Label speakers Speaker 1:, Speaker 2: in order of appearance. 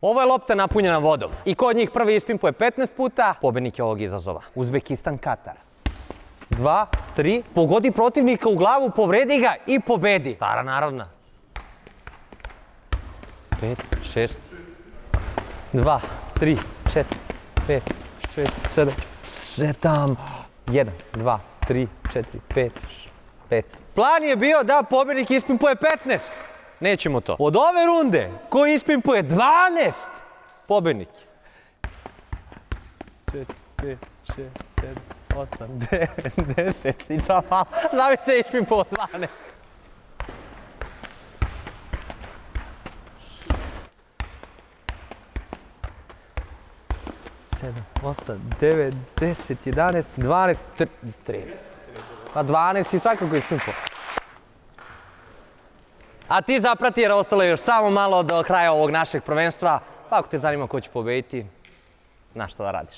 Speaker 1: Ovo je lopta napunjena vodom i ko od njih prvi ispimpuje 15 puta, pobednik je ovog izazova. Uzbekistan, Katar. 2, 3, pogodi protivnika u glavu, povredi ga i pobedi. Stara narodna. 5, 6, 2, 3, 4, 5, 6, 7, 7, 1, 2, 3, 4, 5, 5. Plan je bio da pobednik ispimpuje 15. Nećemo to. Od ove runde, ko ispimpuje 12, pobednik. 4, 5, 6, 7, 8, 9, 10 i sad malo. Zaviste ispimpuo 12. 7, 8, 9, 10, 11, 12, 13. Pa 12 i svakako ispimpuo. A ti zaprati jer ostalo je još samo malo do kraja ovog našeg prvenstva. Pa ako te zanima ko će pobediti, znaš šta da radiš.